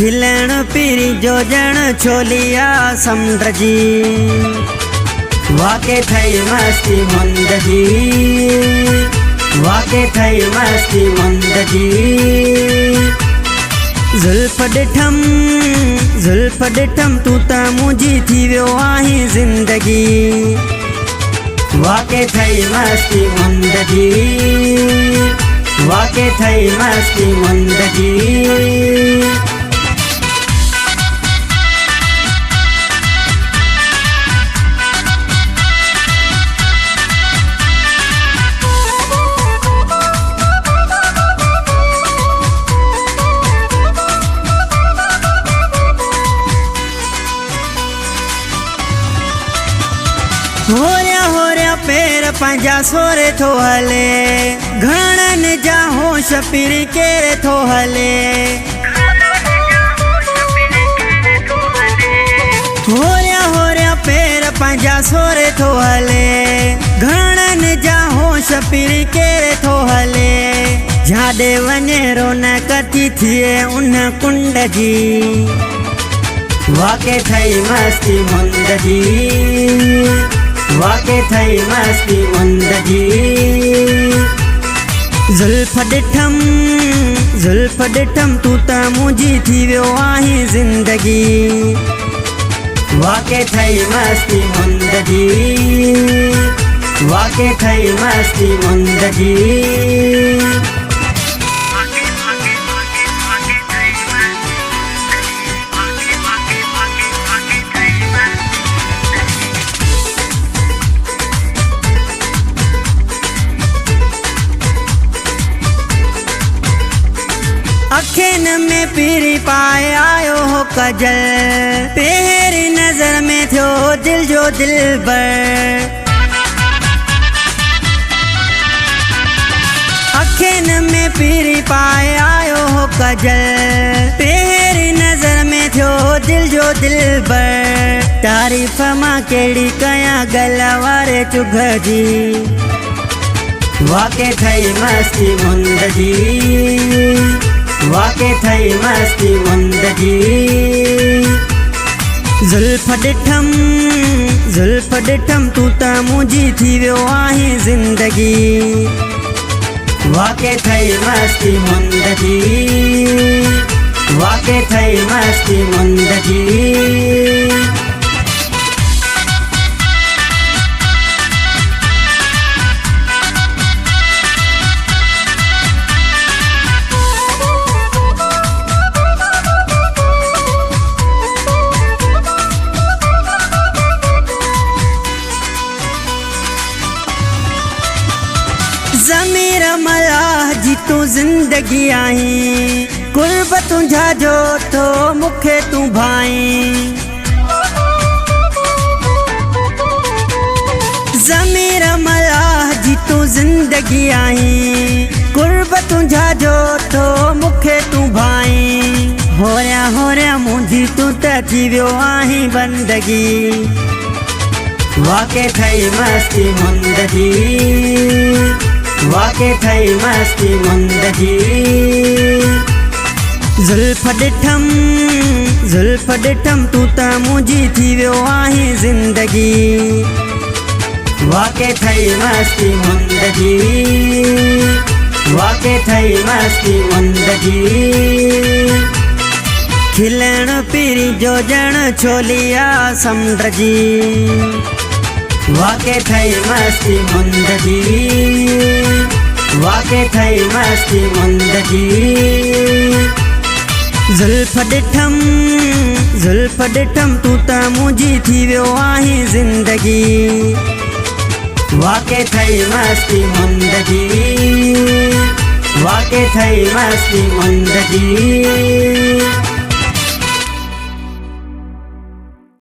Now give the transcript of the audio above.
खिलण पीरी जो जण छोलिया समुंड जी वाके थई मस्ती मुंद जी वाके थई मस्ती मुंद जी जुल्फ ॾिठम तू त मुंहिंजी थी वियो आहीं ज़िंदगी वाके थई मस्ती मुंद जी वाके थई मस्ती मुंद जी होरिया पैर पंहिंजा सोरे थो हले घणनि जा होश पिरी केरे थो हले होरिया पैर पंहिंजा सोरे थो हले घणनि जा होश पिरी केरे थो हले जाॾे वञे रौनक थी थिए उन कुंड जी वाके थई मस्ती मुंद जी वाके थई मस्ती मुंद जी जुल्फ ॾिठम तू त मुंहिंजी थी वियो आहीं ज़िंदगी वाके थई मस्ती मुंद जी वाके थई मस्ती मुंद जी अखिन में पीरी पाए आयो हो कजल पहिरीं नज़र में थियो दिल जो दिलबर अखिन में पीरी पाए आयो हो कजल पहिरीं नज़र में थियो दिल जो दिलबर तारीफ़ मां कहिड़ी कयां गल वारे चुभ जी वाके थई मस्ती मुंद जी वाके थई मस्ती मुंद जी जुल्फ ॾिठम तू त मुंहिंजी थी वियो आहीं ज़िंदगी वाके थई मस्ती मुंद जी वाके थई मस्ती मुंद जी ज़मीर मलाह जी तू ज़िंदगी आहीं कुर्ब तुंहिंजा जो थो मूंखे तूं भाई ज़मीर मलाह जी तू ज़िंदगी आहीं कुर्ब तुंहिंजा जो थो मूंखे तूं भाई होरिया मुंहिंजी तू त थी वियो आहीं बंदगी वाके थई मस्ती मुंद जी वाके थई मस्ती मुंद जी जुल्फ ॾिठम तू त मुंहिंजी थी वियो आहीं ज़िंदगी वाके थई मस्ती मुंद जी वाके थई मस्ती मुंद जी खिलण पीरी जो जण छोलिया समुंड जी वाके थई मस्ती मुंद जी वाके थई मस्ती मुंद जी जुल्फ ॾिठम तू त मुंहिंजी थी वियो आहीं ज़िंदगी वाके थई मस्ती मुंद जी वाके थई मस्ती मुंद जी